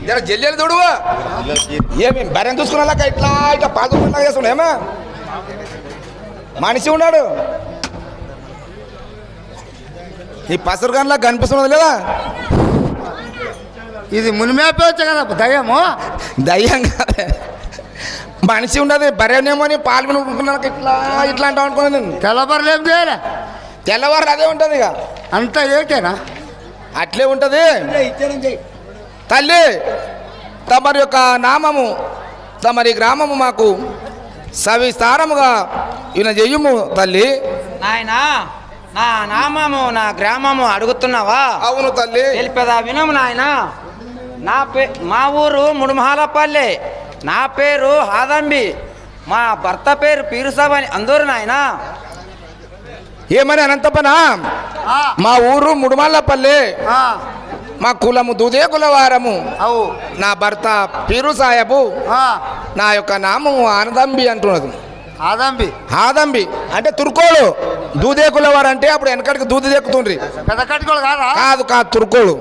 జర జల్లి చూడువా ఏమి బర్రెని చూసుకున్నా ఇట్లా ఇట్లా పాల్గొన్నా చేస్తుండే ఏమా మనిషి ఉన్నాడు ఈ పసరు గన్లా కనిపిస్తున్నది లేదా ఇది మునిమేపవచ్చు కదా దయ్యము దయ్యం కాదే మనిషి ఉండదు బర్రెనేమో అని పాలు కొనుక్కున్నాక ఇట్లా ఇట్లా అంటావు అనుకున్నాను నేను తెల్లవారులు ఏం చేయాలి తెల్లవారు అదే ఉంటుంది ఇక అంతా ఏకేనా అట్లే ఉంటుంది తల్లి తమరి యొక్క నామము తమరి గ్రామము మాకు సవిస్తారముగా ఈయన చెయ్యము తల్లి నాయనా నా నామము నా గ్రామము అడుగుతున్నావా అవును తల్లి తెలిపేదా వినము నాయన మా ఊరు ముడుమహాలపల్లె నా పేరు హాదంబి మా భర్త పేరు పీరుసాబ్ అని అందరూ నాయన ఏమని అనంతపనా మా ఊరు ముడుమల్లపల్లి మా కులము దుదే కులవారము అవు నా భర్త పీరు సాహెబు నా యొక్క నామము ఆనందంబి అంటున్నది ఆదంబి ఆదంబి అంటే తుర్కోలు దూదే కులవారు అంటే అప్పుడు వెనకడికి దూది దెక్కుతుండ్రి పెద్ద కట్టుకోడు కాదా కాదు కాదు తుర్కోలు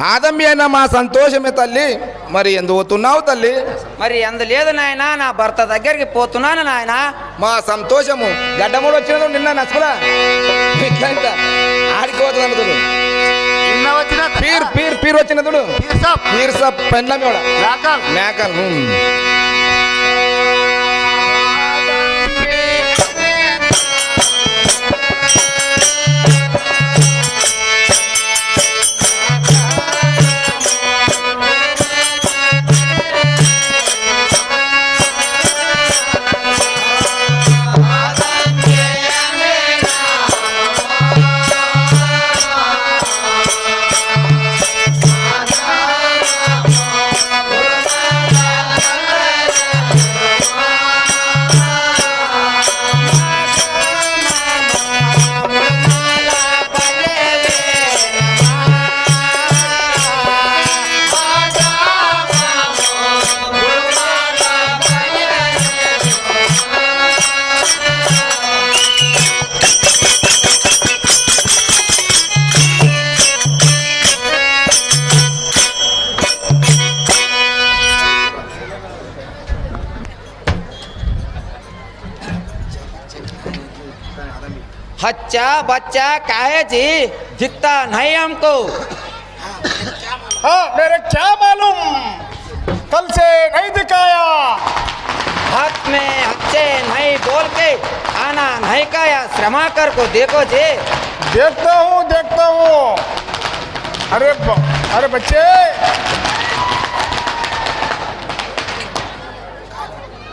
ఆదంబి అయినా మా సంతోషమే తల్లి మరి ఎందుకు పోతున్నావు తల్లి మరి ఎందు లేదు నాయన నా భర్త దగ్గరికి పోతున్నాను నాయన మా సంతోషము గడ్డమూడు వచ్చినది నిన్న నచ్చుకులా ఇట్లా ఆడికి పోతుంది అనుకుంటుంది నిన్న వచ్చిన పీర్ పీర్ పీర్ వచ్చిన చూడు పీర్ సాబ్ పెండ్లం కూడా మేకలు अच्छा बच्चा काहे जी दिखता नहीं हमको। हाँ मेरे क्या मालूम कल से नहीं दिखाया। हाथ में अच्छे नहीं बोल के आना नहीं खाया श्रमा कर को देखो जी। देखता हूँ अरे बच्चे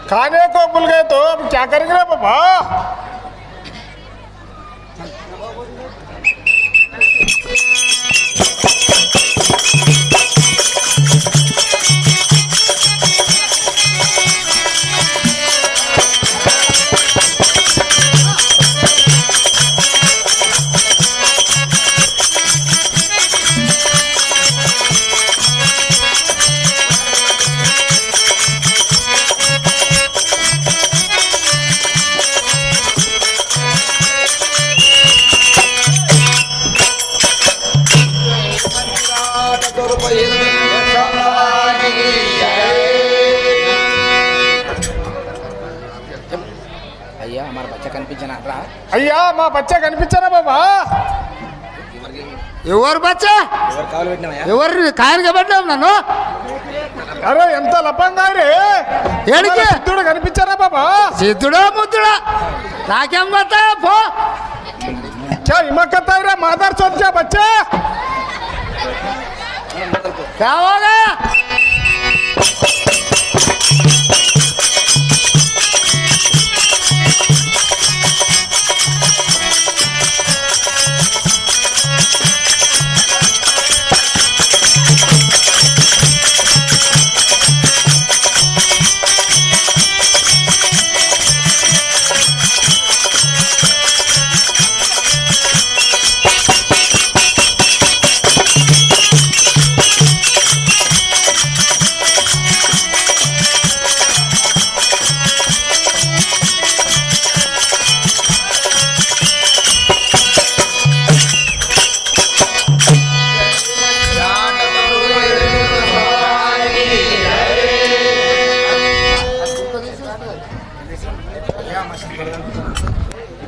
खाने को भूल गए तो अब क्या करेंगे रे बाबा। అయ్యా మన బచ్చ కనిపించనా రా అయ్యా మా బచ్చా కనిపించారా బాబా। ఎవరు బచ్చా ఎవరు కావాలి పెట్టినావయ్యా ఎవరు కాయలుగా పడ్డావు నన్ను అరే ఎంత లపంగా రే ఏడికి? సిద్ధుడు కనిపించారా బాబా। సిద్ధుడా ముద్దుడా నాకేం పడతా పో क्या हिम्मत करता है रे मादर चौथ क्या बच्चे। కావాలా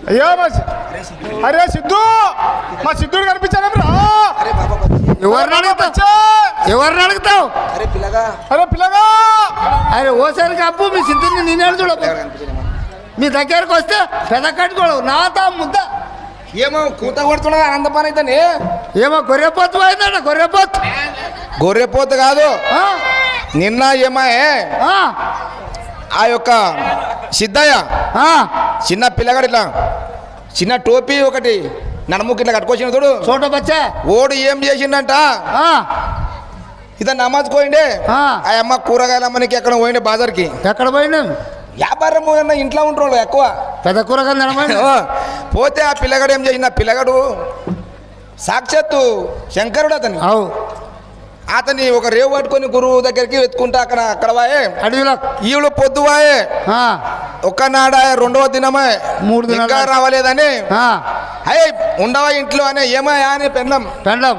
అయ్యా అరే సిద్ధు మా సిద్ధుడు కనిపించారా రా। అరే బాబా ఎవరిని అడుగుతావు బచ్చా ఎవరిని అడుగుతావు అరే పిల్లగా అరే పిల్లగా అరే ఓసారికి అప్పు మీ సిద్ధుని నేనే చూడ మీ దగ్గరకు వస్తే పెద్ద కట్టుకోవడం నాతో ముద్ద ఏమో కూత కొడుతున్నది ఆనందపాన అయితే ఏమో గొర్రెపోతు పోయిందట గొర్రెపోతు గొర్రెపోతు కాదు ఆ? నిన్న ఏమాయే ఆ? ఆ యొక్క సిద్ధయ్య ఆ? చిన్న పిల్లగాడు ఇట్లా చిన్న టోపీ ఒకటి నడుముకి ఇట్లా కట్టుకొచ్చిన చూడు చోట బచ్చా ఓడు ఏం చేసిండంట ఆ? ఇతను నమాజ్ పోయిండే ఆ. ఆ అమ్మ కూరగాయల అమ్మనికి ఎక్కడ పోయిండే బాజార్కి ఎక్కడ పోయినాం వ్యాపారం అన్న ఇంట్లో ఉంటాడు ఎక్కువ పెద్ద కూరగాయలు నడమండి ఓ, పోతే ఆ పిల్లగాడు ఏం చేసిన పిల్లగాడు సాక్షాత్తు శంకరుడు అవు అతని ఒక రేవు పట్టుకొని గురువు దగ్గరికి వెతుకుంటా అక్కడ వాయే అడవిలో ఈవిడ పొద్దువాయే ఆ, ఒక్కనాడాయ రెండవ దినమే 3 దినాలు. ఇంకా రావలేదని ఆ, అయ్యే ఉండవా ఇంట్లో అనే ఏమయ్యా అని పెండ్లం పెండం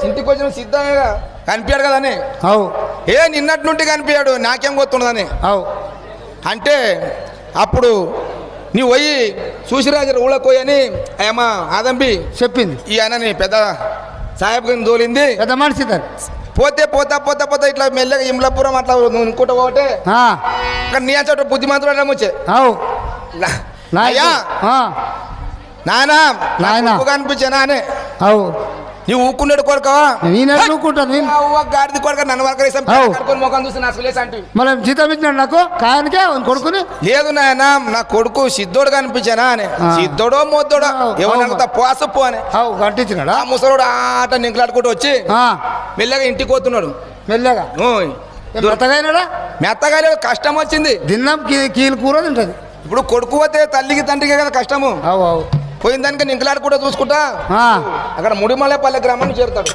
ఇంటికి వచ్చిన సిద్ధంగా కనిపించాడు కదా అని అవు ఏ నిన్నటి నుండి కనిపించాడు నాకేం గుర్తున్నదని అవు అంటే అప్పుడు నీ పోయి చూసిరాజు ఊళ్ళకి పోయి అని అయ్యమ్మ ఆదంబి చెప్పింది ఈ ఆయనని పెద్ద సాహెబ్ గారిని తోలింది. పెద్ద మనిషి దాన్ని. పోతే పోతా పోతా పోతా ఇట్లా మెల్లగా ఇమ్లాపురం అట్లా ఇంకోట పోతే ఆ, అక్కడ నీ చోట బుద్ధిమంతుడు వచ్చే అవు అయ్యా నాయనా నాయనా. కనిపించానా అని అవు నీవు ఊక్కున్నాడు కొడుకవా నేను ఊరుకుంటాను నేను. గాడిది కొడుక నన్ను వరకరేసాం అవు. కడుకొని ముఖం చూసి నా సులేస్ అంటే మళ్ళీ జీతం ఇచ్చినాడు నాకు కాయనికే కొడుకుని. లేదు నాయన నా కొడుకు సిద్ధోడు కనిపించానా అని. ఆ. సిద్ధోడో మొద్దోడో అవు. ఏమన్నా పోసప్పు అని అవు గంటించినాడా. ఆ ముసలోడు ఆట నింకలాడుకుంటూ వచ్చి ఆ, మెల్లగా ఇంటికి పోతున్నాడు. మెల్లగా ఓయ్. మెత్తగైనాడా. మెత్తగా లేదు, కష్టం వచ్చింది. దిన్నం కీలు కూర తింటది. ఇప్పుడు కొడుకు పోతే తల్లికి తండ్రికి కదా కష్టము. అవు అవు పోయిన దానికి నింకలాడుకుంటూ చూసుకుంటా ఆ, అక్కడ ముడిమల్లెపల్లె గ్రామానికి చేరుతాడు.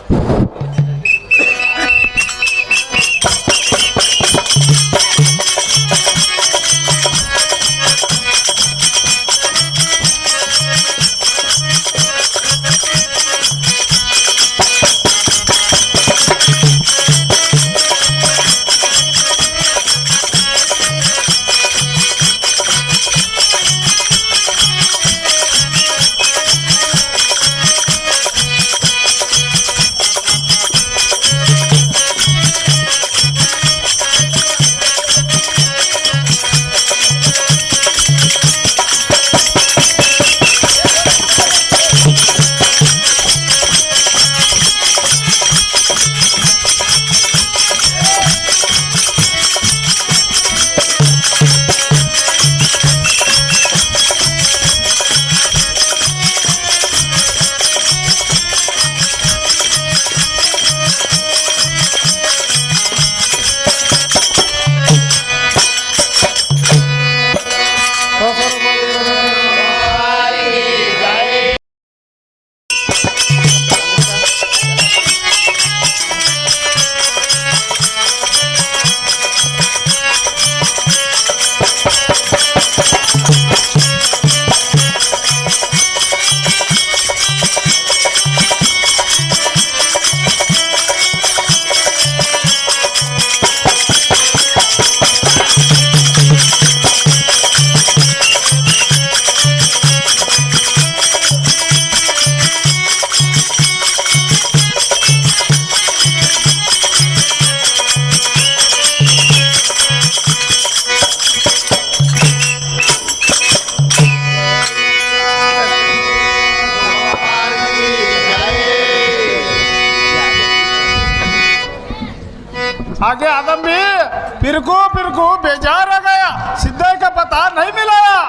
आगे आदम भी फिरकू फिरकू बेजार हो गया, सिद्धाई का पता नहीं मिलाया।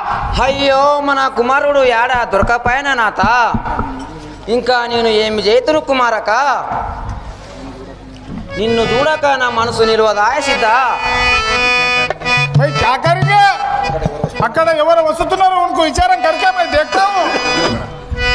అయ్యో మన కుమారుడు యాడా దొరకపోయినా నాత. ఇంకా నేను ఏమి చేతును కుమారక. నిన్ను చూడక నా మనసు నిలవదాయ సిద్ధ. भाई क्या करेंगे, అక్కడ ఎవరు వస్తున్నారో उनको विचारण करके मैं देखता हूँ।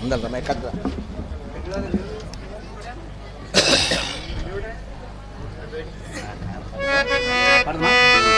ఉండాలి మైక్ కట్ కుమారుడా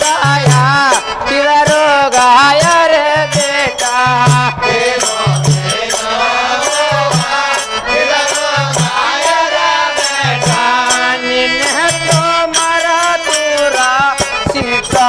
गाया किधरो गाया रे बेटा निन्हे तो मरा तूरा सीता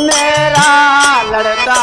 मेरा लड़का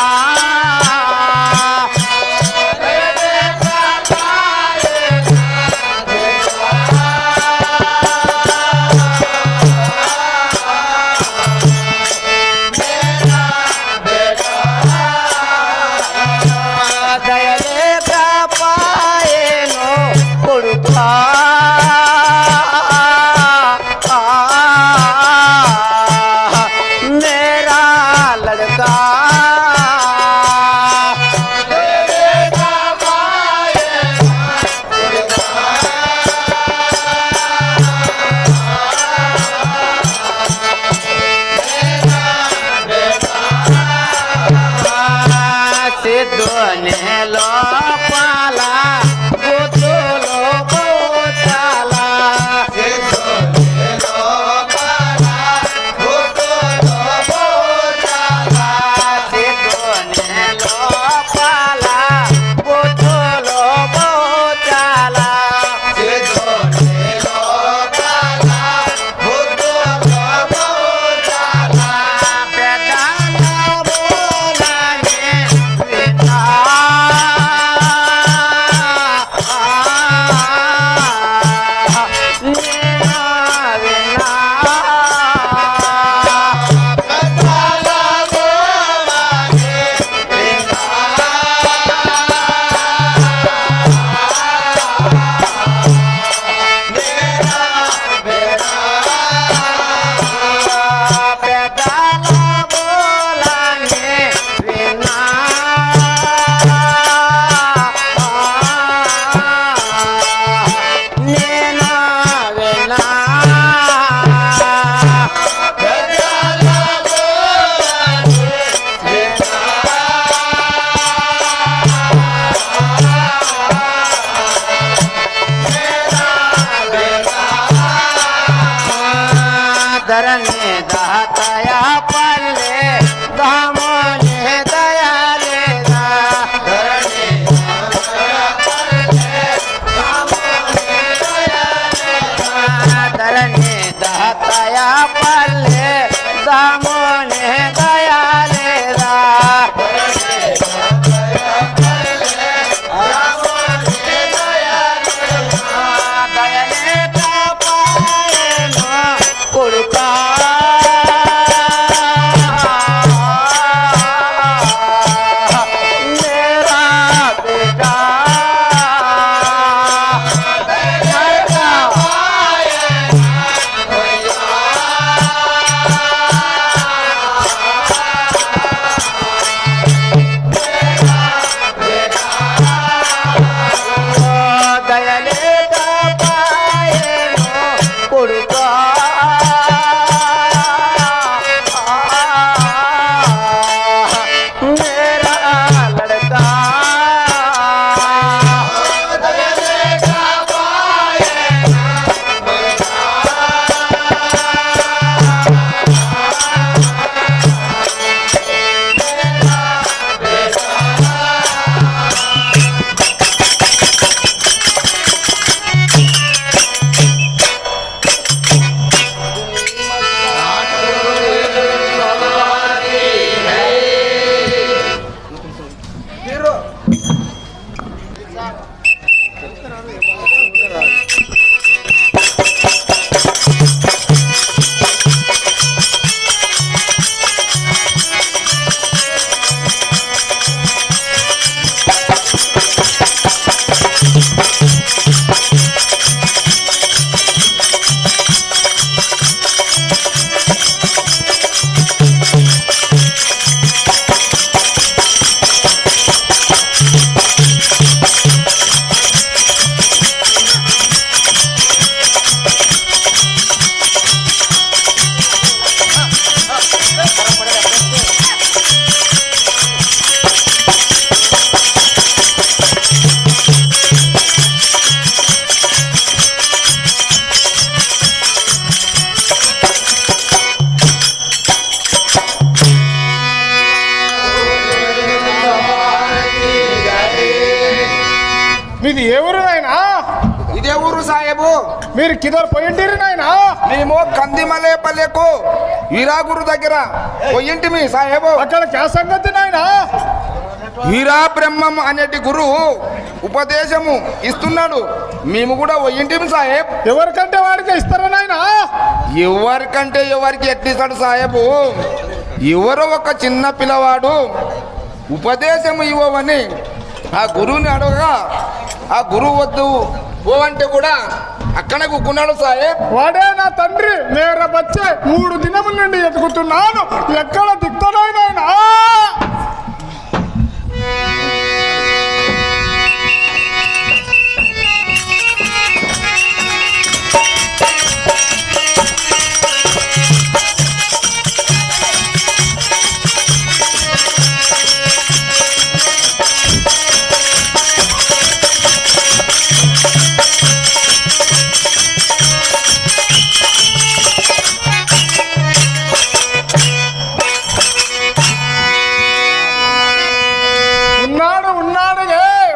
మీది ఏ ఊరు నాయనా? ఇదే ఊరు సాహెబు. మీరు కిదర్ పోయింటిరి నాయనా? మేము కందిమలేపల్లెకు హీరాగురు దగ్గర పోయింటిమి సాహెబు. అక్కడ క్యా సంగతి నాయనా? హీరా బ్రహ్మం అనేటి గురువు ఉపదేశము ఇస్తున్నాడు. మేము కూడా పోయింటిమి సాహెబ్. ఎవరికంటే వాడికి ఇస్తారా నాయనా? ఎవరికంటే ఎవరికి ఎట్టిస్తాడు సాహెబు? ఎవరో ఒక చిన్న పిల్లవాడు ఉపదేశం ఇవ్వమని ఆ గురువుని అడగగా ఆ గురువు వద్దు పోవంటే కూడా అక్కడే కూకున్నాడు సాహెబ్. వాడే నా తండ్రి. నేర బచ్చే 3 దినముల నుండి ఎదుగుతున్నాను. ఎక్కడ దిక్కుతాడో నాయనా?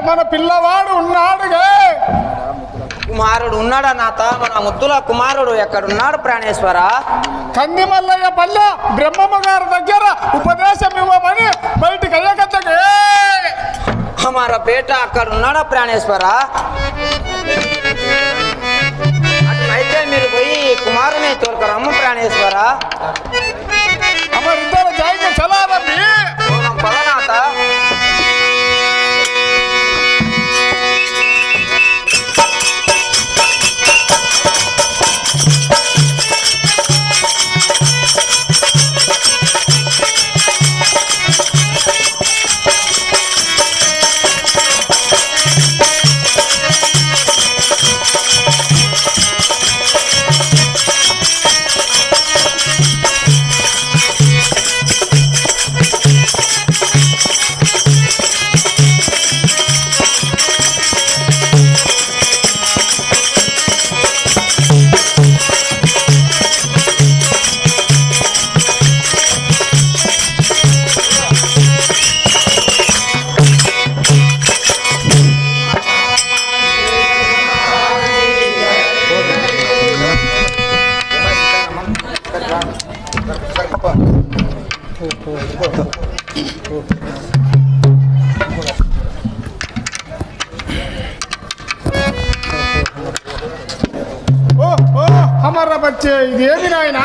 మన పిల్లవాడు ఉన్నాడుగా. కుమారుడు ఉన్నాడా నాత? మన ముద్దుల కుమారుడు ఎక్కడున్నాడు ప్రాణేశ్వర? కందిమల్లయ్య పల్లె బ్రహ్మమ్మ గారి దగ్గర ఉపదేశం ఇవ్వమని బయటికి అయ్యకత్తగే. మన పేట అక్కడ ఉన్నాడా ప్రాణేశ్వర? అట్లయితే మీరు పోయి కుమారుని తోలుకరమ్మ ప్రాణేశ్వర. అమరిద్దరు జాయిగా చలారండి. పదనాథ. हमारा बच्चे इदेमी नायना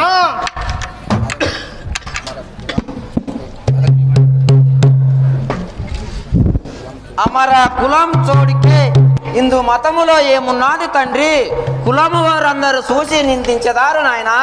అమర కులం చోడికే ఇందు మతములో ఏమున్నది తండ్రి? కులము వారందరూ చూసి నిందించదారు నాయనా.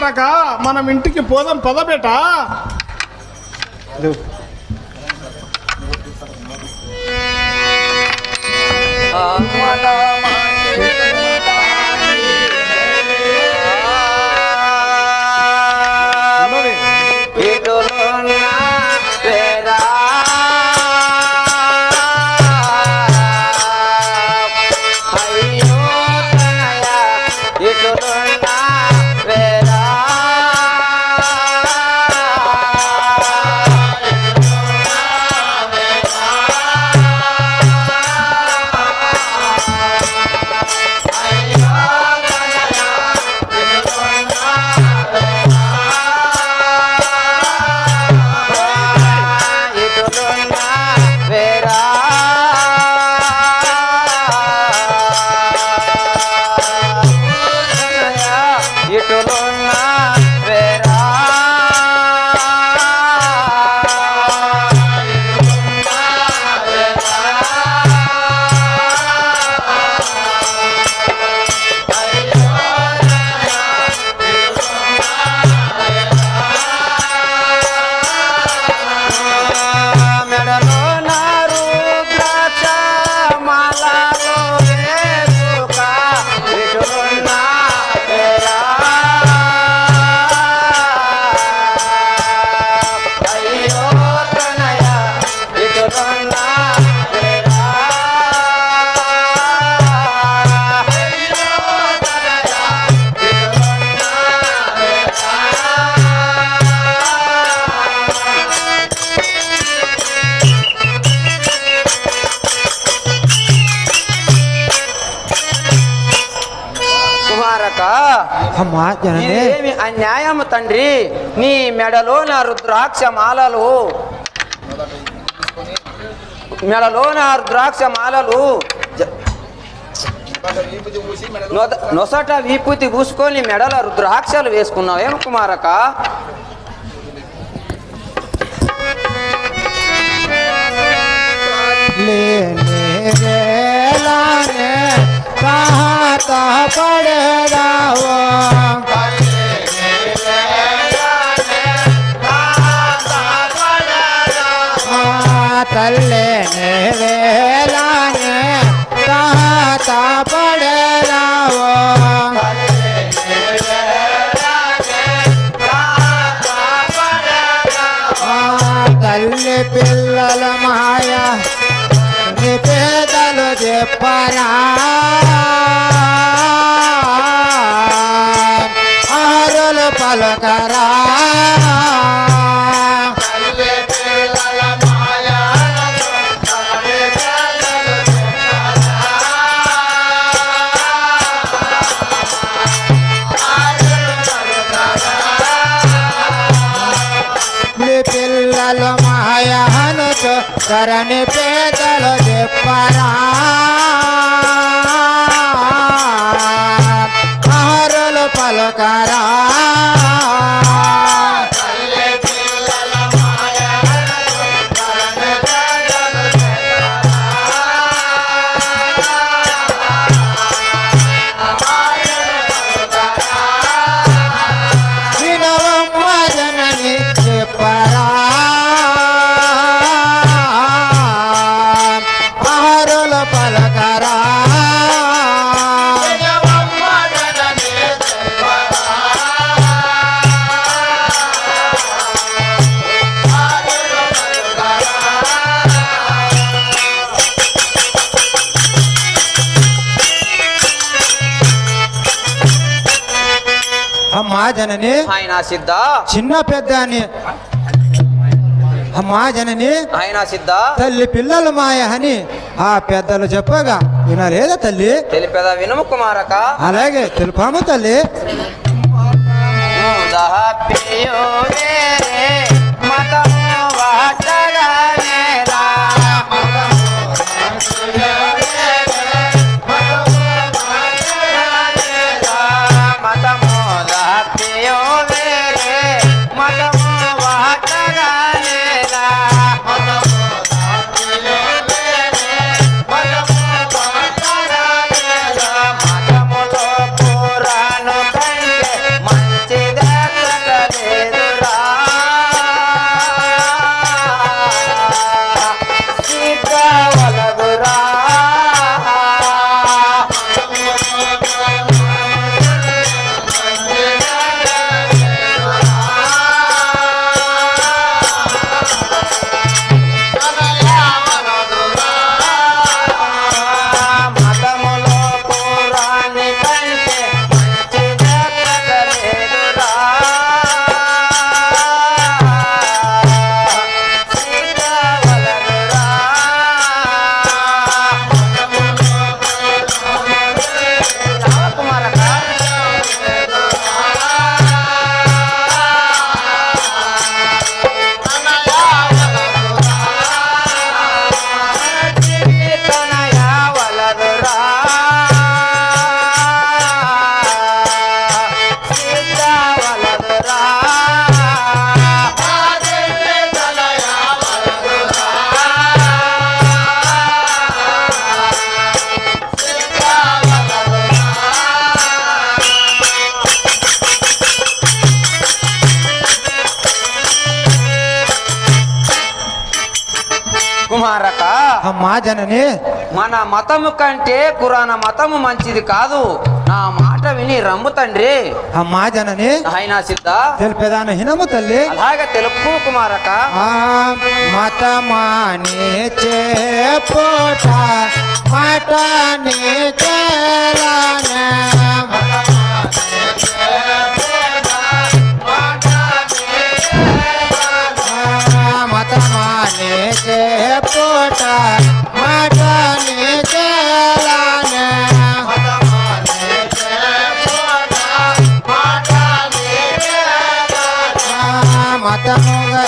కుమారక మనం ఇంటికి పోదాం పదబేట. అమ్మా జనని అన్యాయం తండ్రి. నీ మెడలో నా రుద్రాక్ష మాలలు నొసట విభూతి పూసుకొని మెడల రుద్రాక్షలు వేసుకున్నావేం కుమారక? తల్లే వేలానే తాత పడరావో తల్లి పిల్లల మాయ నిపేదలు చెప్పరా ఆరులు పలుకరా పిల్లలు మాయనుచు కరణి పేదలు చెప్పరా ఆరులు పలుకరా అమ్మా జనని ఆయన సిద్ధ చిన్న పెద్ద అని అమ్మా జనని ఆయన సిద్ధ తల్లి పిల్లలు మాయ అని ఆ పెద్దలు చెప్పగా వినలేదా తల్లి? తెలిపేదా వినుము కుమారక. అలాగే తెలుపాము తల్లి. మంచిదే అమ్మా జనని మన మతము కంటే కురాన మతము మంచిది కాదు. నా మాట విని రమ్ము తండ్రి. అమ్మా జనని ఆయన సిద్ధ తెలిపేదాను హినము తల్లి. అలాగే తెలుపు కుమారక. మతమాని చేపోట మటని చేలానే మతమాని చేపోట మటని చేలానే మతముగా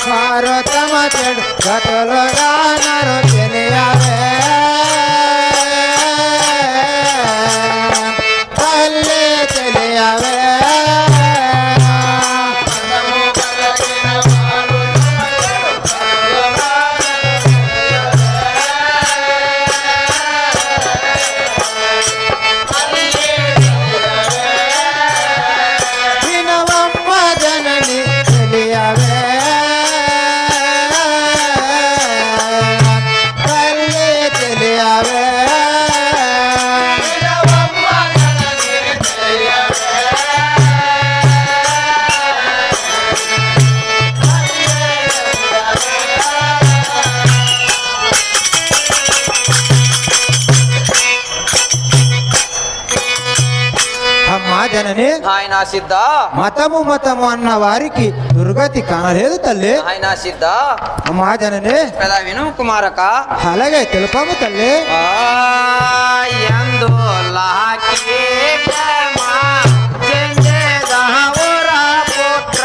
భారతమ చెడు గతులుగా నరు తెలియవే తల్లి తెలియవే వినవమ్మ జనని తెలియవే తల్లి తెలియవే అమ్మా జనని ఆయన సిద్ధ మతము మతము అన్న వారికి దుర్గతి కానలేదు తల్లి. ఆయన సిద్ధ అమ్మా జనని కదా విను కుమారక. అలాగే తెలుపాము తల్లి. యందు లాకి ప్రేమ చెందేదహురా పుత్ర.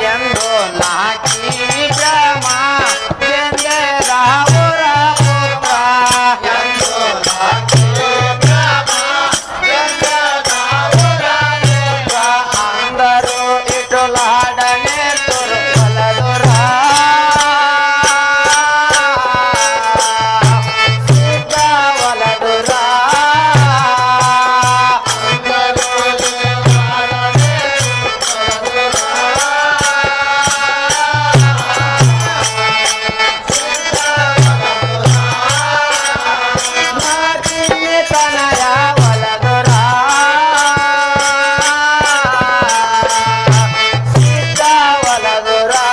యందు లాకి ప్రేమ చెందేదహురా పుత్ర. అందరూ ఇటులాడనే తురుపలదురా. సిద్ధవలదురా. నాటిని తనయ వలదురా. సిద్ధవలదురా.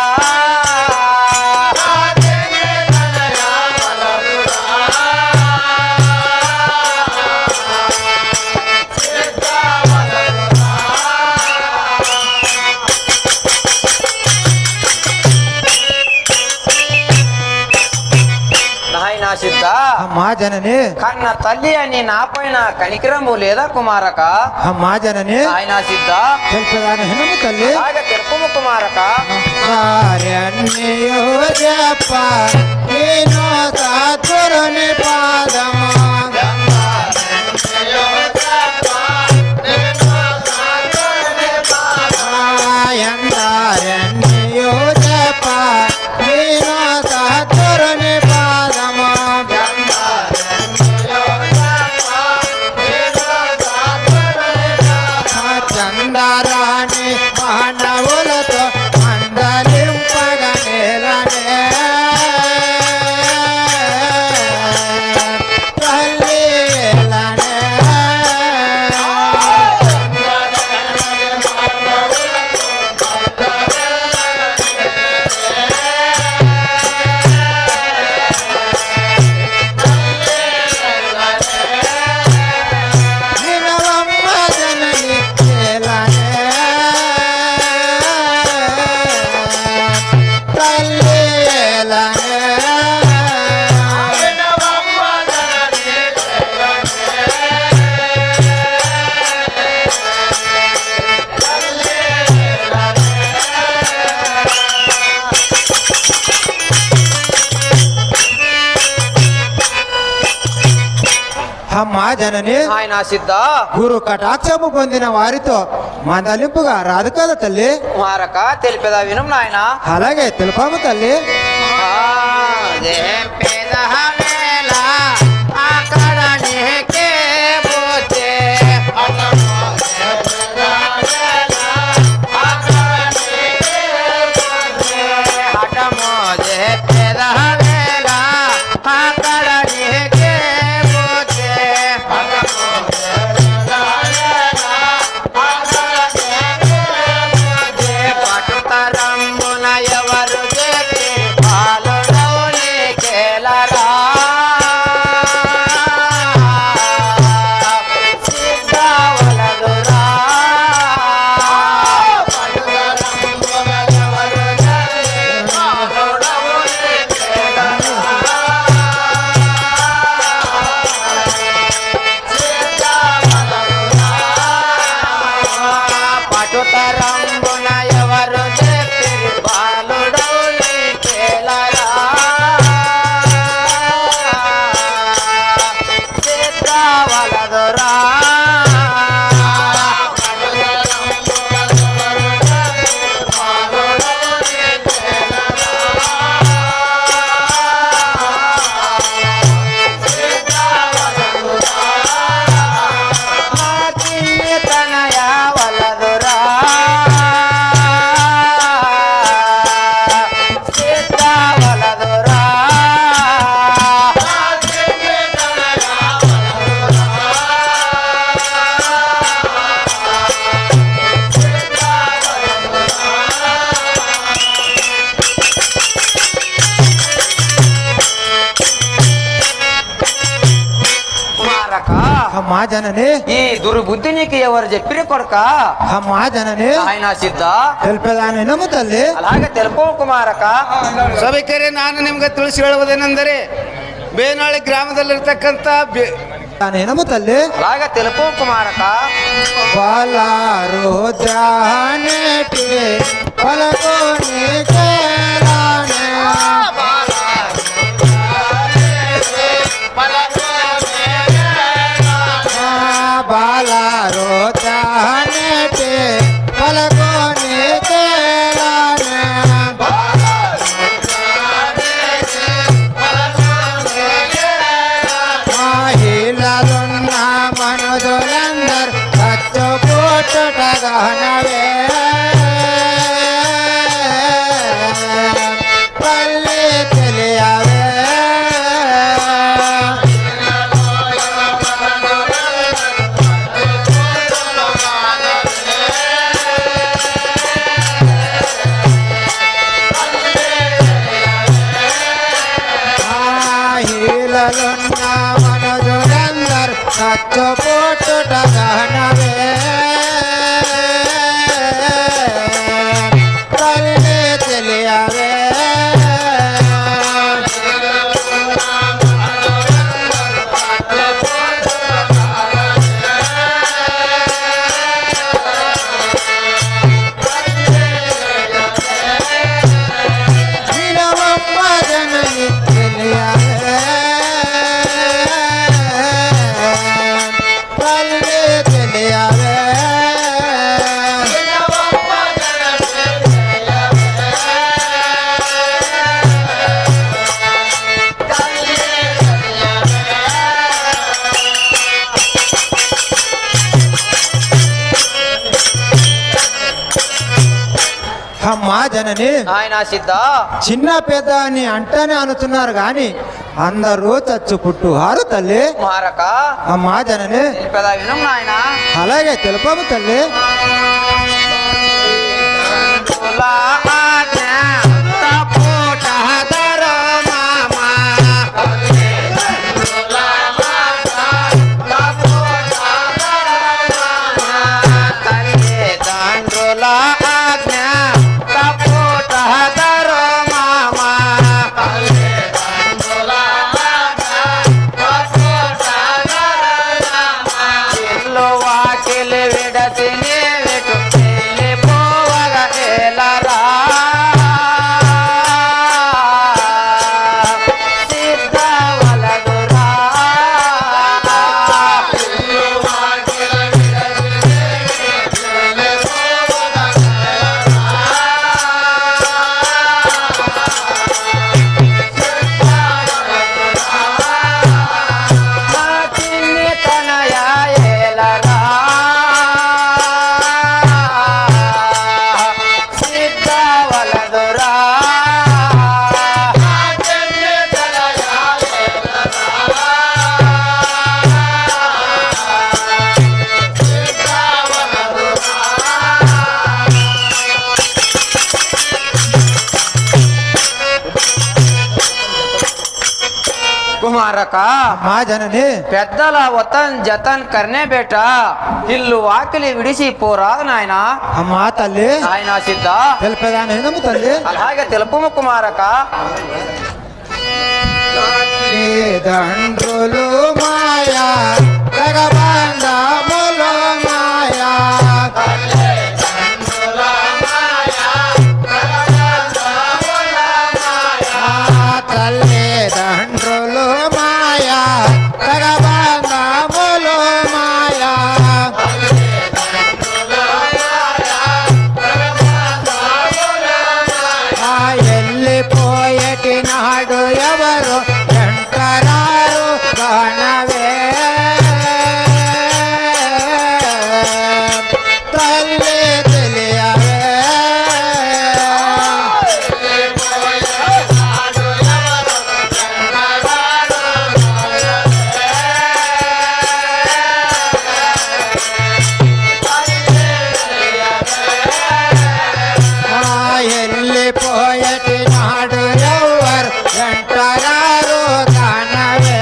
నాయన సిద్ధ అమ్మా జనని కన్న తల్లి అని నా పైన కనికరము లేదా కుమారక. అమ్మా జనని ఆయన సిద్ధ తెలుపదాను హినము తల్లి. అలాగే తెలుపుము కుమారక. కార్యన్యో జప నేను సాతురుని పాదమా ఎందారణ్యో జప నేను సాతురుని పాదమా చందరాణి మానవులతో మందలింపగ నేలనే తల్లిలనే వినవమ్మ జనని నేలనే తల్లిలనే అమ్మా జనని ఆయన సిద్ధ గురు కటాక్షము పొందిన వారితో మందలింపుగా రాదు కదా తల్లి. కుమారక తెలిపేదా విను నాయన. అలాగే తెలుపాము తల్లి. అక్కడ నీకే పోతే అక్కడ అమ్మా జనని ఈ దుర్బుద్ధి నీకు ఎవరు చెప్పిన కొడుక అమ్మా జనని ఆయన ಸಿದ್ಧ తెలిపేదాని వినము తల్లి. అలాగే తెలుపు ಕುಮಾರಕ. ಸಭಿಕರೇ, ನಾನು ನಿಮ್ಗೆ ತಿಳಿಸಿ ಹೇಳುವುದೇನೆಂದರೆ ಬೇನಾಳಿ ಗ್ರಾಮದಲ್ಲಿರ್ತಕ್ಕಂಥ దాని వినము తల్లి. అలాగే తెలుపు కుమారక. పలారు జానేటి పలకోని కేరానే బాలారో జానేటి పలకోని కేరానే మహిళలున్న మనుజులందరు చచ్చుపుట్టుట గహనవే పల్లి తెలియవే మహిళలున్న మనుజులందరు చచ్చుపుట్టుట గహనవే పల్లి తెలియవే వినవమ్మ జనని తెలియవే పల్లి తెలియవే అమ్మా జనని ఆయన సిద్ధ చిన్న పెద్ద అని అంటనే అనుతున్నారు గాని అందరూ చచ్చు పుట్టుహారు తల్లి. కుమారక. అమ్మా జనని తెలిపేదా వినం నాయన. అలాగే తెలుపము తల్లి. తులా ఆజ్ఞ తపోట హదరో మామా. తల్లిదండ్రుల ఆజ్ఞ తపోట హదరో మామా. ఇల్లు వాకిలి విడసి నీవిటు వెళ్ళిపోవగా ఏలరా. సిద్ధ వలదురా. మా చిన్ని తనయ ఏలరా. సిద్ధ వలదురా. కుమారక. అమ్మా జనని పెద్దల వతన్ జతన్ కర్నే బేటా. ఇల్లు వాకిలి విడిచి పోరాదు నాయన. అమ్మా తల్లి ఆయన సిద్ధ తెలిపేదాని వినము తల్లి. అలాగే తెలుపుము కుమారక. దండ్రులు మాయా జగబంధములు మాయా తల్లి దండ్రులు మాయా జగబంధములు మాయా వెళ్ళిపోయేటి నాడు ఎవరు వెంటరారు గణవే తల్లి తెలియవే వెళ్ళిపోయేటి నాడు ఎవరు వెంటరారు గణవే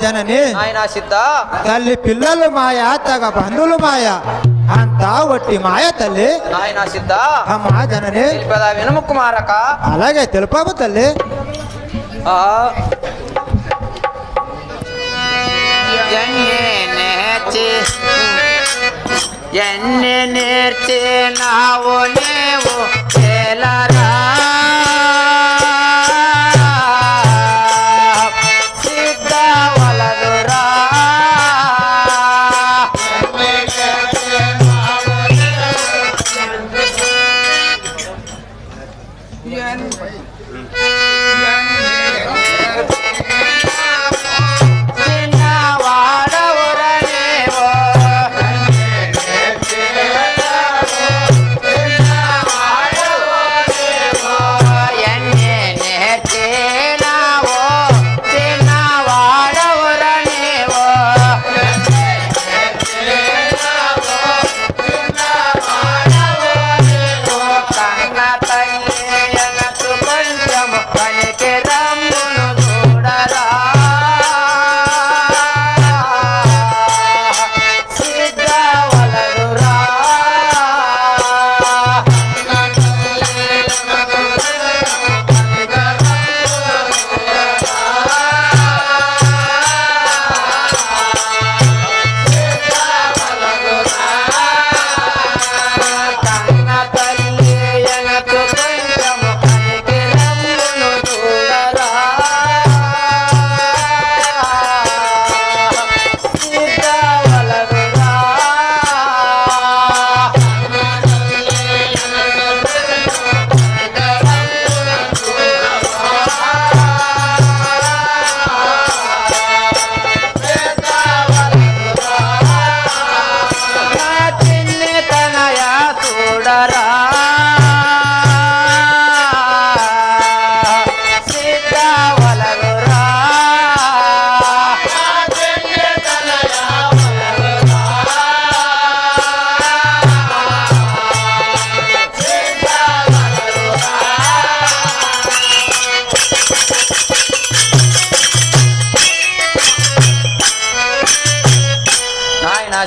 జనని నాయన సిద్ధ తల్లి పిల్లలు మాయ తగ బంధువులు మాయ అంతా ఒట్టి మాయ తల్లి నాయన సిద్ధ అమ్మా జనని తెలిపేదా వినుము కుమారక అలాగే తెలుపాము తల్లి ఆ ఎన్ని నేర్చినావు నీవు ఏలరా సిద్ధ వలదురా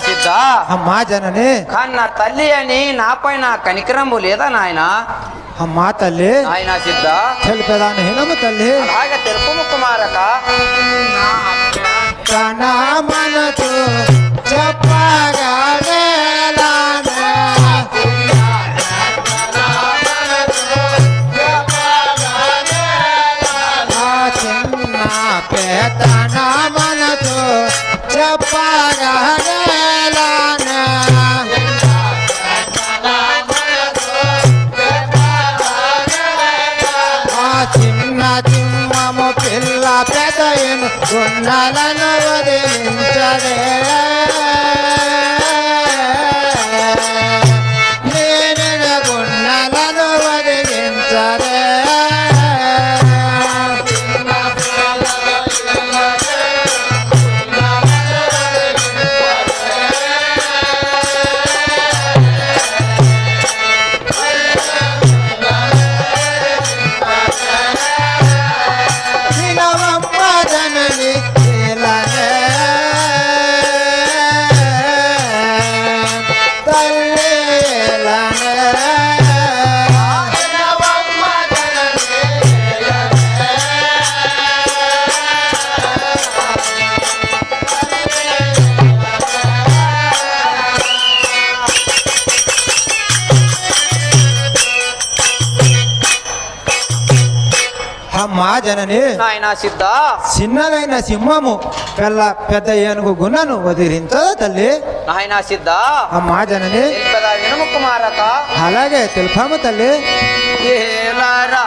సిద్ధ అమ్మా జనని కానీ నా తల్లి అని నా పైన కనికరము లేదా నాయన అమ్మా తల్లి నాయన సిద్ధ తెలిపేదాన్ని హీనము తల్లి అలాగే తెలుపుము కుమారక మనతో చెప్పగానే చిన్న పేతన మనతో చెప్పగానే చిన్న చిమ్మము పిల్ల పెదయను గున్నలను వదిలించదే నేను గున్నలను వదిలించదే అమ్మా జనని నాయన సిద్ధ చిన్నదైన సింహము పెద్ద ఏనుగు గుణను వదిలించదా తల్లి నాయన సిద్ధ అమ్మా జనని తెలుపేదా వినుము కుమారక అలాగే తెలుపాము తల్లి ఏలరా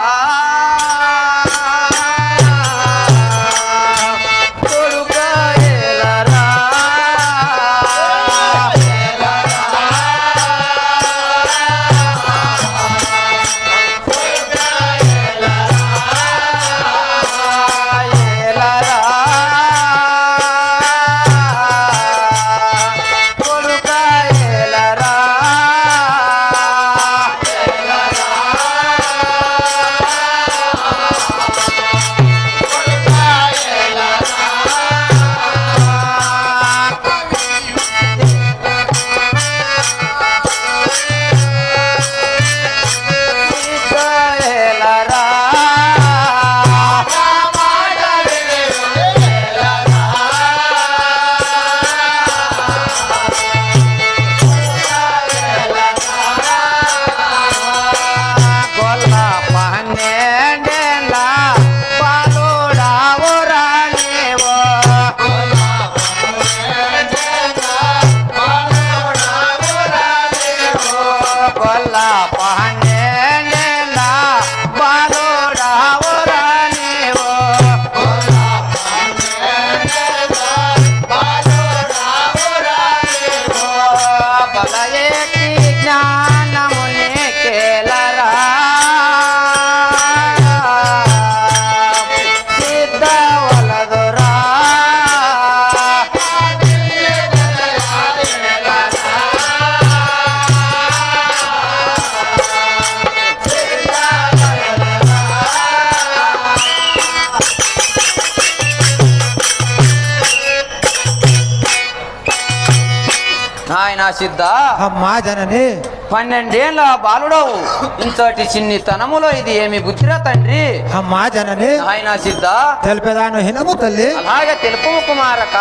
సిద్ధ అమ్మా జనని 12 ఏళ్ళ బాలుడవు ఇంతటి చిన్నితనములో ఇది ఏమి బుద్ధిరా తండ్రి అమ్మా జనని నాయనా సిద్ధ తెలిపేదాను హినము తల్లి అలాగే తెలుపు కుమారక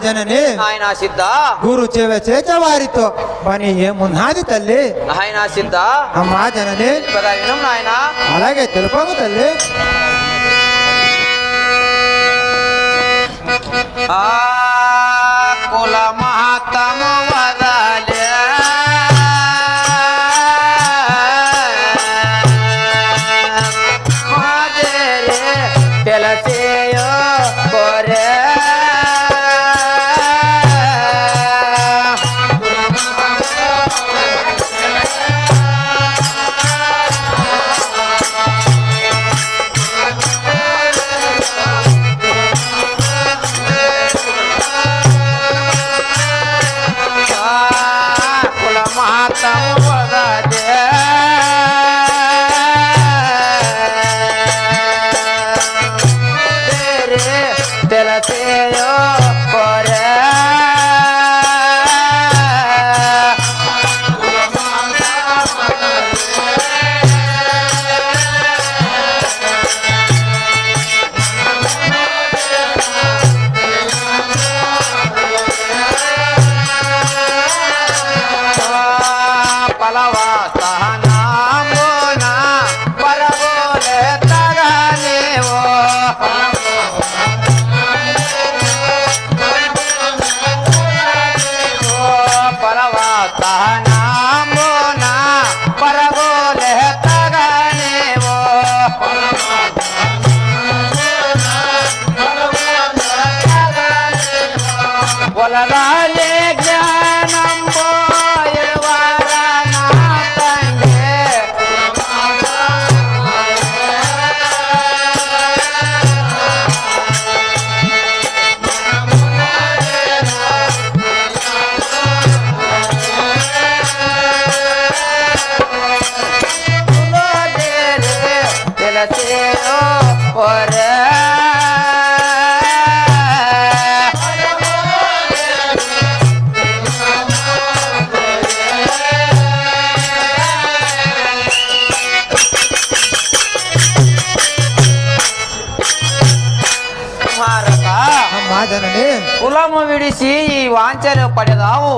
జనని నాయనా సిద్ధ గురు చెవ చేచవారితో పని ఏమున్నది తల్లి నాయనా సిద్ధ అమ్మా జనని పద వినం నాయనా అలాగే తెలుపము తల్లి ఆ కుల మహాత్మ వదలే మాదేరే తెలసేయో కోరే కులము విడిసి ఈ వాంఛను పడదావు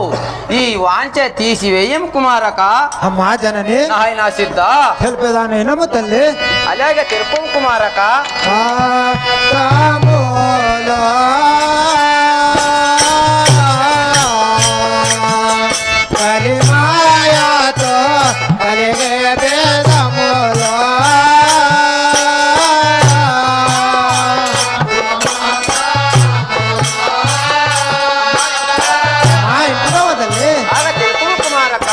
ఈ వాంఛ తీసివేయం కుమారక. అమ్మా జనని నాయన సిద్ధ తెలిపేదాన్ని వినము తల్లి. అలాగే తెలుపు కుమారక. రాములో కలిమాయతో కలిగే భేదములో మా ఇంట్లో తల్లి. అలాగే తెలుపు కుమారక.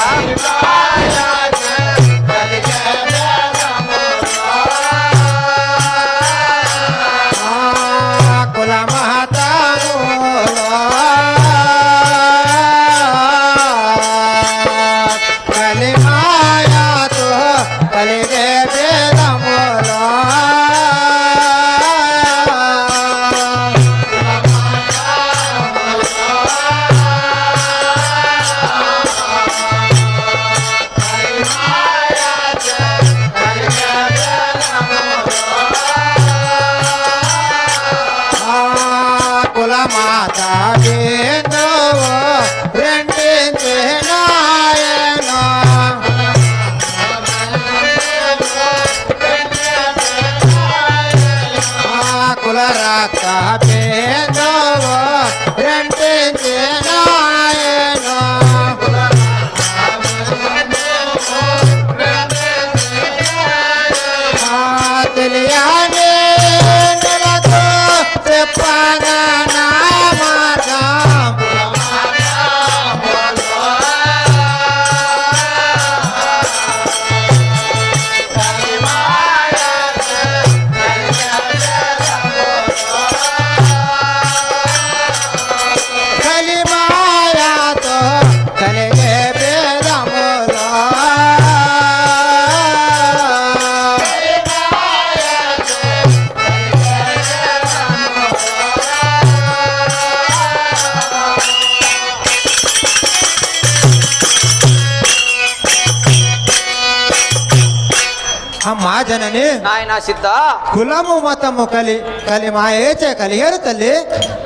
కుల మహతములో కలిమాయతో కలిగే భేదములో కుల మాత బిందువు రెండింటి నాయన కుల రక్త బిందువు రెండింటి నాయన తెలియని నెలకు చెప్పగా నా మార్గం కలిమాయతో కలిగే భేదములో అమ్మా జనని నాయన సిద్ధ కులము మతము కలిమాయేచే కలిగారు తల్లి.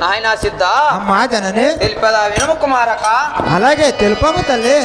నాయన సిద్ధ అమ్మా జనని తెలిపేదా వినుము కుమారక. అలాగే తెలుపము తల్లి.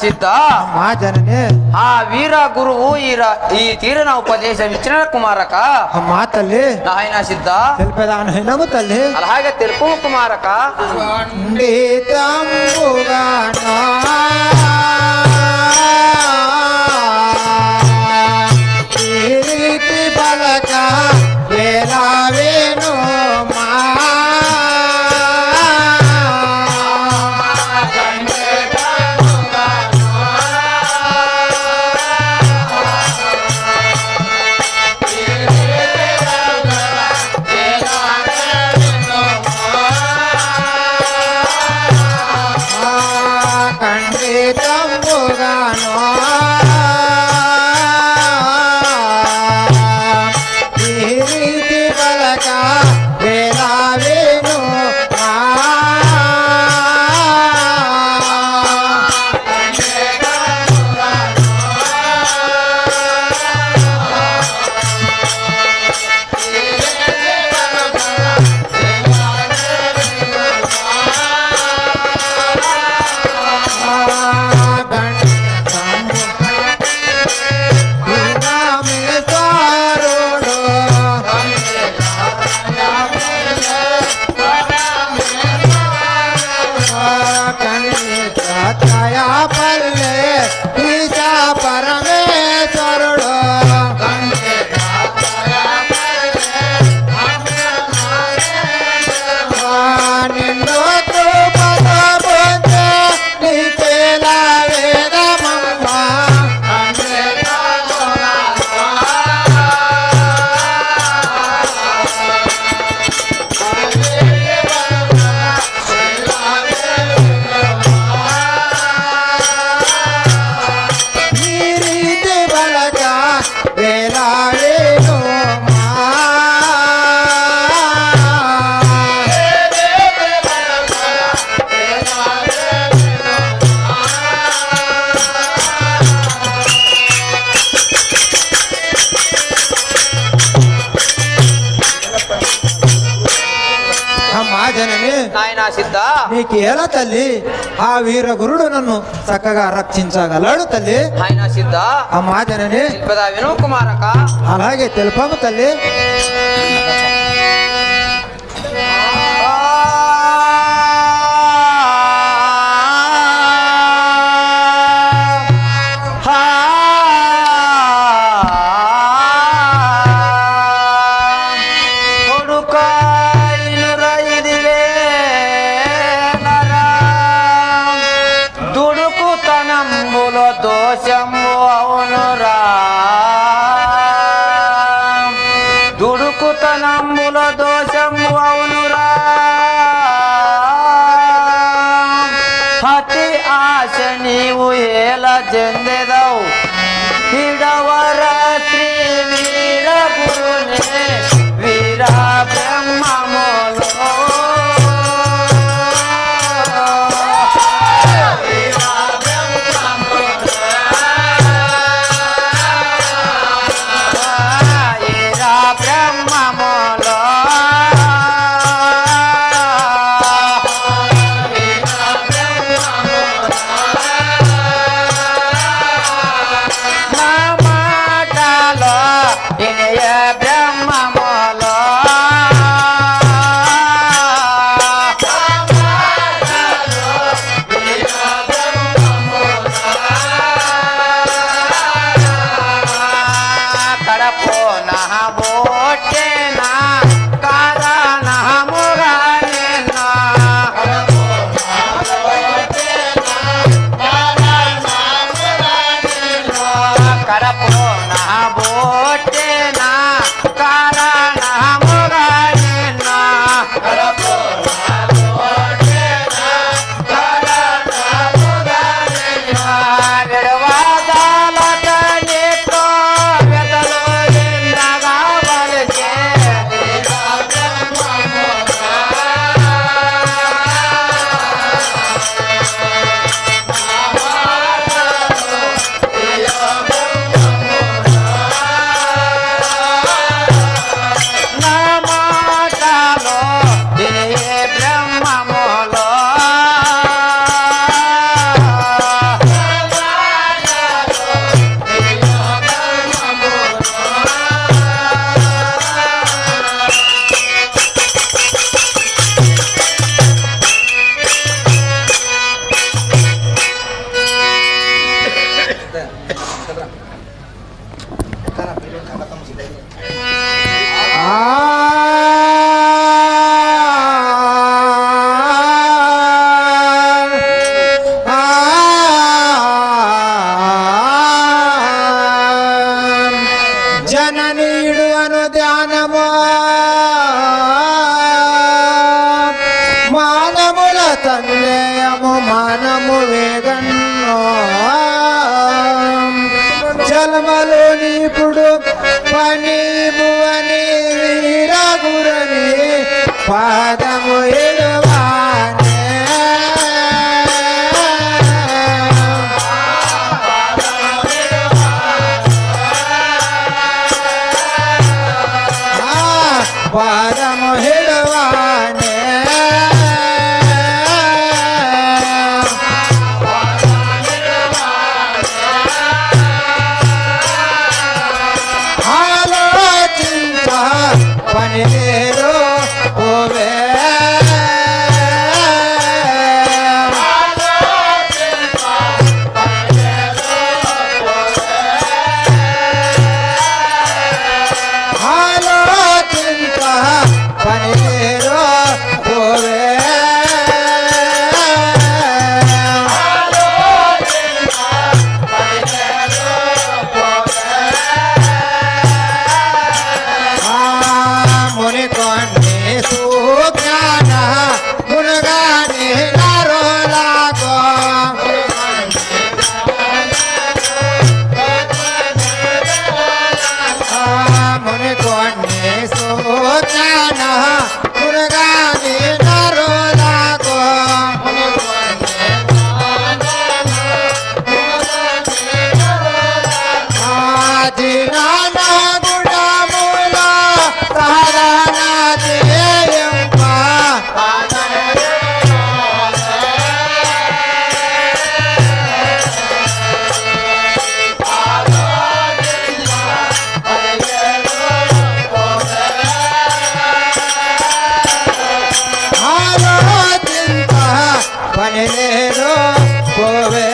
సిద్ధ మా జనని ఆ వీర గురువు ఈ తీరన ఉపదేశం ఇచ్చిన కుమారక అమ్మా తల్లి నాయన సిద్ధ తెలిపేదానము తల్లి అలాగే తెలుపు కుమారక ఖండితంబుగానా ఈ రీతి బలక వేలావేను మా ఖండితంబుగాను ఈ రీతి బలక వేలావేను మా పల్లె ఈశా పరమేశ్వరుడు నిన్ను కృపద పొందే నీకేలా వేదమమ్మ ఈ రీతి బలక వేలావేను మా అమ్మా జనని నాయన సిద్ధ నీకేలా తల్లి ఆ వీర గురుడు నన్ను చక్కగా రక్షించగలడు తల్లి నాయన సిద్ధ అమ్మా జనని తెలుపదా విను కుమారక అలాగే తెలుపము తల్లి దుడుకుతనంబులో దోషము అవునురా దుడుకుతనంబులో దోషము అవునురా అతి ఆశ నీవు ఎలా చెందెదవు ఇడవర శ్రీ వీర గురునే వీర బ్రహ్మములో విడవాదాలక నీకో వెతలు నిన్నగా జననీయుడు అను ధ్యానము మానముల తందేయము మానము వేగన్నో జన్మలో నీపుడు పని భువని వీరగురని పాదము ఎడువానే పాదము ఎడువానే పని లేదు ఓవే ఆలోచించ పని లేదు ఓవే సుజ్ఞాన మునగాని నరులాగో ముని కొన్ని సుజ్ఞాన మునగాని నరులాగో ఆదినాన గుణముల తారణ పని లేదు పోవే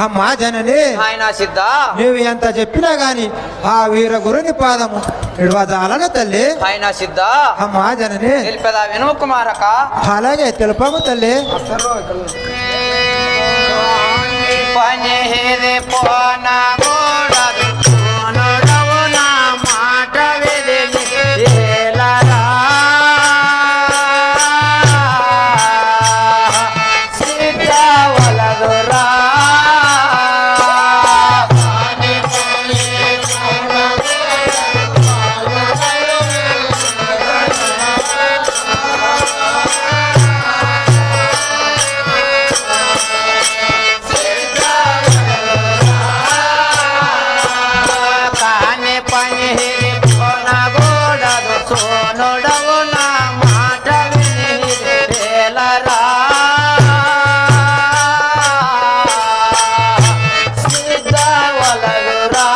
అమ్మా జనని ఆయన సిద్ధ నువ్వు ఎంత చెప్పినా గాని ఆ వీర గురుని పాదము ఇడవదాలను తల్లి ఆయన సిద్ధ అమ్మా జనని తెలిపేదా విను కుమారక అలాగే తెలుపము తల్లి పని హేదే పోనా గోడదు సోనడవు నా మాట వెదిలి ఏలరా సిద్ధ వలదురా సోనుడవు నా మాట విని ఏలరా సిద్ధ వలదురా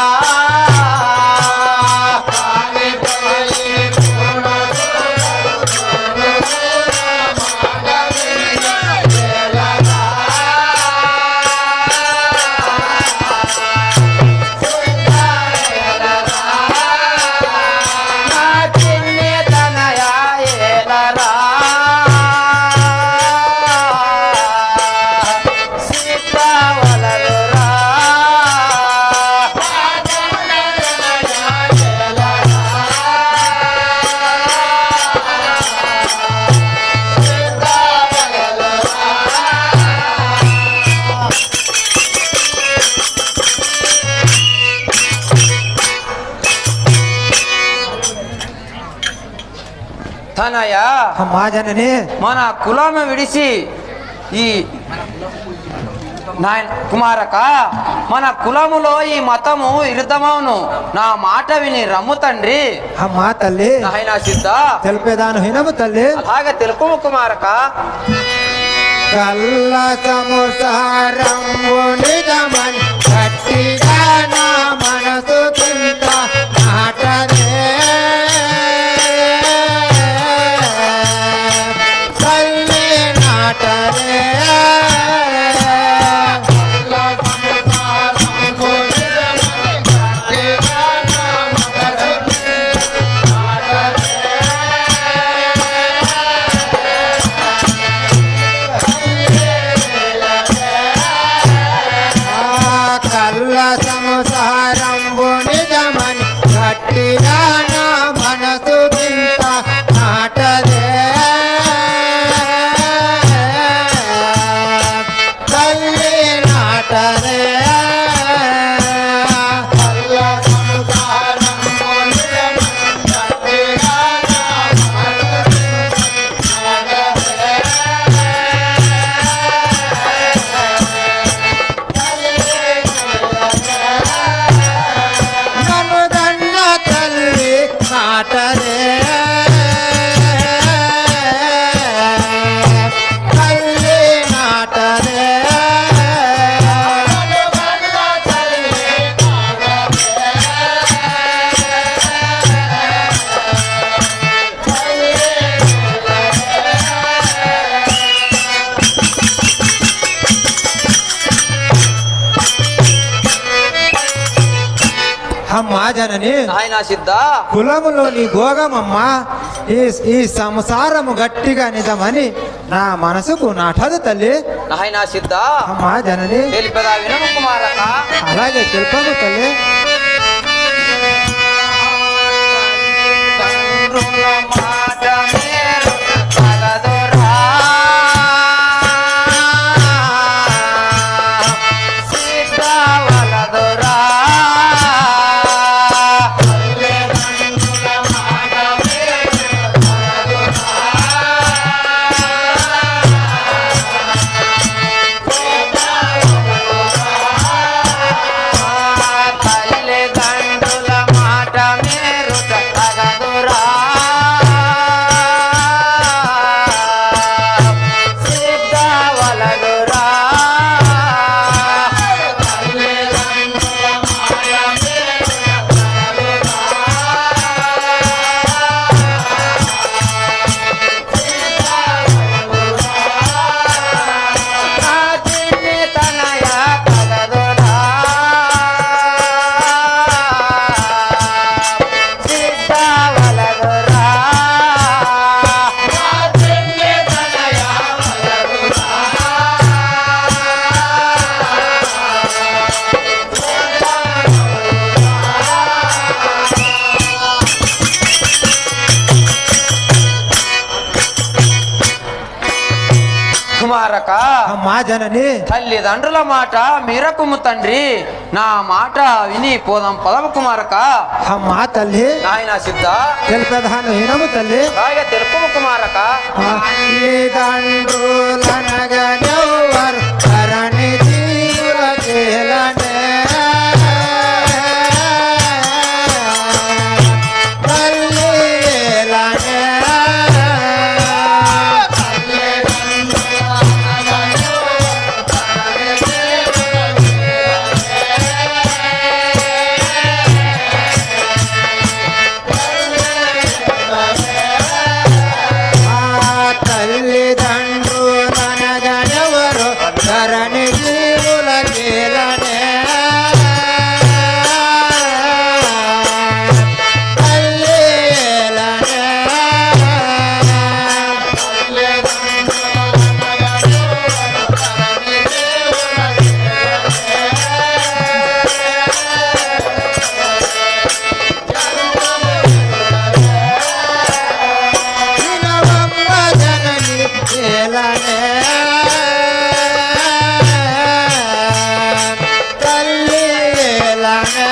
తనయ అమ్మా జనని మన కులము విడిచి ఈ నాయన కుమారక మన కులములో ఈ మతము ఇరుదమవును నా మాట విని రమ్ము తండ్రి అమ్మా తల్లి నాయన సిద్ధ తెలిపేదాను వినము తల్లి అలాగే తెలుపు కుమారక కల్ల సముసారంబు నిజమని గట్టిగా నా సంసారంబు నిజమని గట్టిగా నా మనసు గింత నాటదే తల్లి నాటదే నన్ను దన్న తల్లి నాటదే తల్లి నాటదే అమ్మా జనని నాయనా సిద్ధ కులములోని భోగమమ్మా ఈ సంసారము గట్టిగా నిజమని నా మనసుకు నాటదు తల్లి. నాయనా సిద్ధ అమ్మా జనని తెలిపదా వినము కుమారక అలాగే తెలుపము తల్లి. తండ్రుల మాట మేరకు తగదురా. సిద్ధ వలదురా. తల్లిదండ్రుల మాట మేరుట తగదురా. సిద్ధ వలదురా. రాతిని తనయ తగదురా. సిద్ధ వలదురా. కుమారక అమ్మా జనని తల్లిదండ్రుల మాట మీరకుము తండ్రి, నా మాట విని పోదాం పదము కుమారక. అమ్మా తల్లి నాయనా సిద్ధ తెలిపేదాను వినము తల్లి. అలాగే తెలుపు కుమారక. తల్లిదండ్రులనగనెవ్వరు కరణి జీవులకేలనే. తల్లి ఏలనే. ఆ తల్లిదండ్రులనగనెవ్వరు కరణి జీవులకేలనే. తల్లి ఏలనే. వినవమ్మ జనని ఏలనే. తల్లి ఏలనే.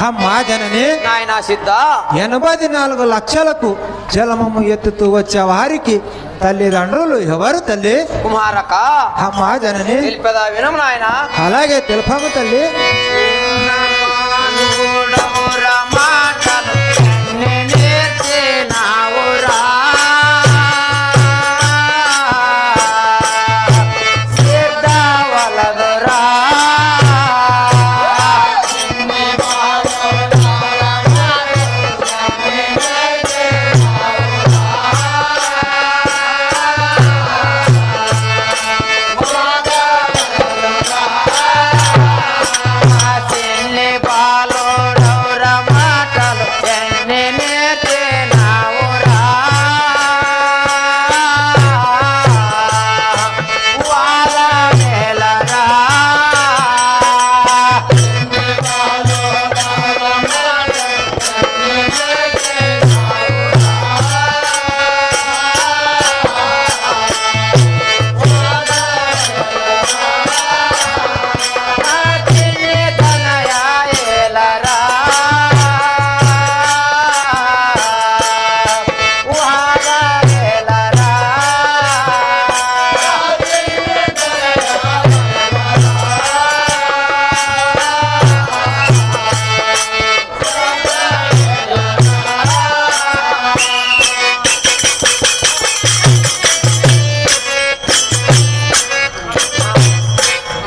అమ్మా జనని నాయనా సిద్ధ 84 లక్షలకు జలమము ఎత్తుతూ వచ్చే వారికి తల్లిదండ్రులు ఎవరు తల్లి? కుమారక అమ్మా జనని తెలిపదా వినము నాయనా. అలాగే తెలుపము తల్లి. చూడమురా మాటలు ఎన్ని నేర్చినావురా. సిద్ధ వలదురా.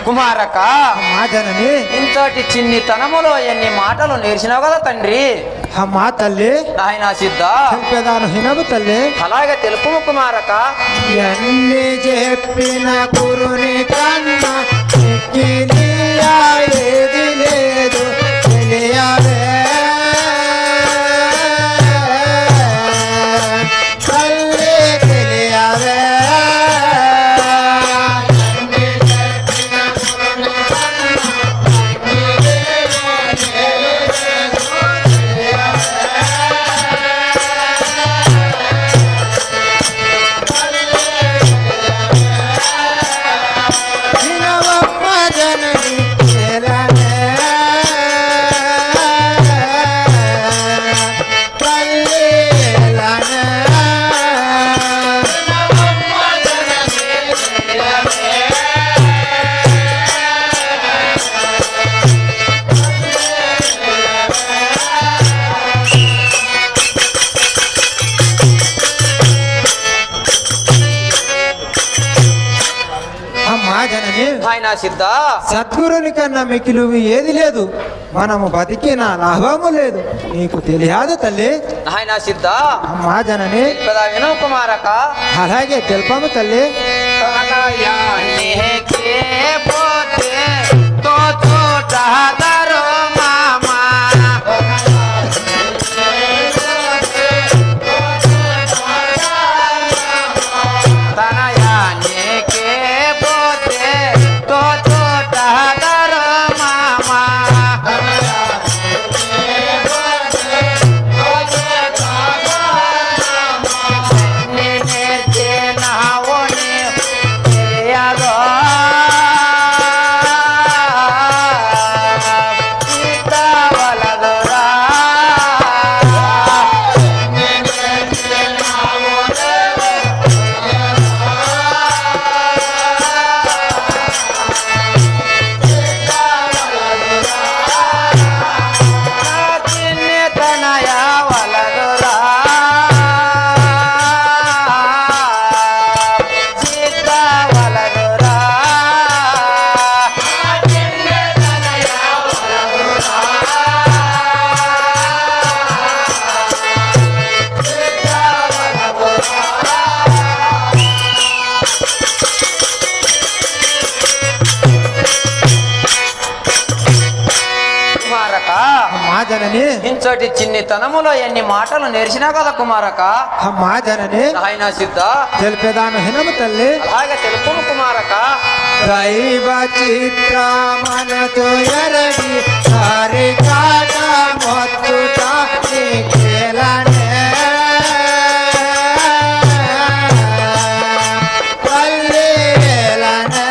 కుమారక అమ్మా జనని ఇంతటి చిన్నితనములో ఎన్ని మాటలు నేర్చినావు కదా తండ్రి. అమ్మా తల్లి నాయనా సిద్ధ చెప్పేదాను హినవు తల్లి. అలాగే తెలుపు కుమారక. ఎన్ని చెప్పిన గురుని కన్నా ఎక్కినియా ఏది లేదు తెలియవే తల్లి తెలియవే. వినవమ్మ జనని చేరనే పల్లెలనే. అమ్మా జనని నాయనా సిద్ధ సద్గురుని కన్నా మికిలు ఏది లేదు, మనము బతికిన లాభము లేదు, నీకు తెలియదు తల్లి. నాయనా సిద్ధ అమ్మా జనని తెలుపదా వినవు కుమారక. అలాగే తెలుపము తల్లి. తనయానికి పోతే తోచుటాదరో మామా. తనయానికి పోతే తోచుటాదరో మామా. నేనే నావోని తెలియదో ఇతవలదురా. చిన్ని తనయ వలదురా. సీత వలదురా. కుమారక అమ్మా జనని ఇంచోటి చిన్నితనములో ఎన్ని మాటలు నేర్చినా కదా కుమారక. అమ్మా జనని నాయనా సిద్ధ తెలిపేదాను హినము తల్లి. అలాగే తెలుపు కుమారక. దైవ చిత్రమనతో ఎరగి హరి కాట మొత్తుట నీకేలనే పల్లెలనే.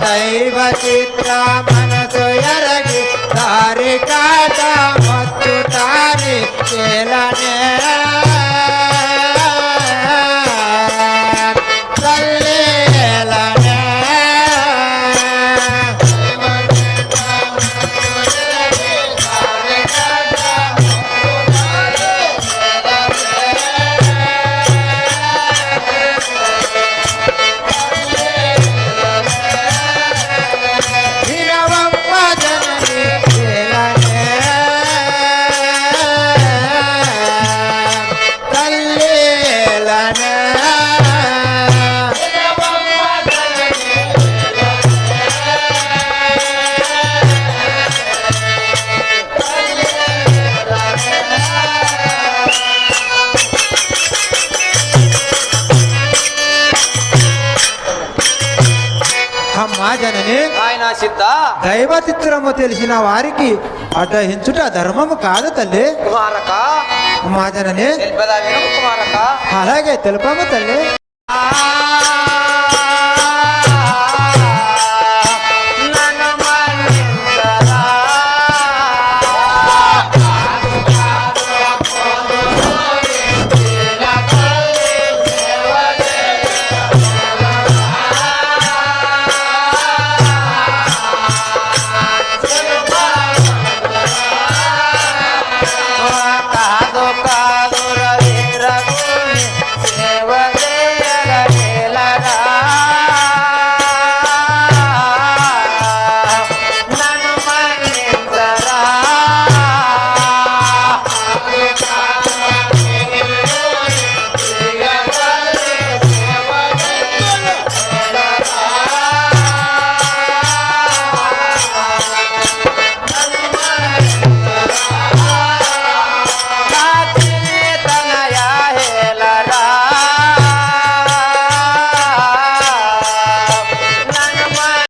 దైవ చిత్ర మనసు ఎరగి దారి కాట మత్తు తారి చేలనే తల్లేలనే. వినవమ్మ జనని చేలనే తల్లేలనే. అమ్మా జనని నాయనా సిద్ధ దైవ చిత్రము తెలిసిన వారికి అడ్డహించుట ధర్మము కాదు తల్లి. కుమారక. అమ్మా జనని తెలుపదా వినవు కుమారక. అలాగే తెలుపము తల్లి. ఆ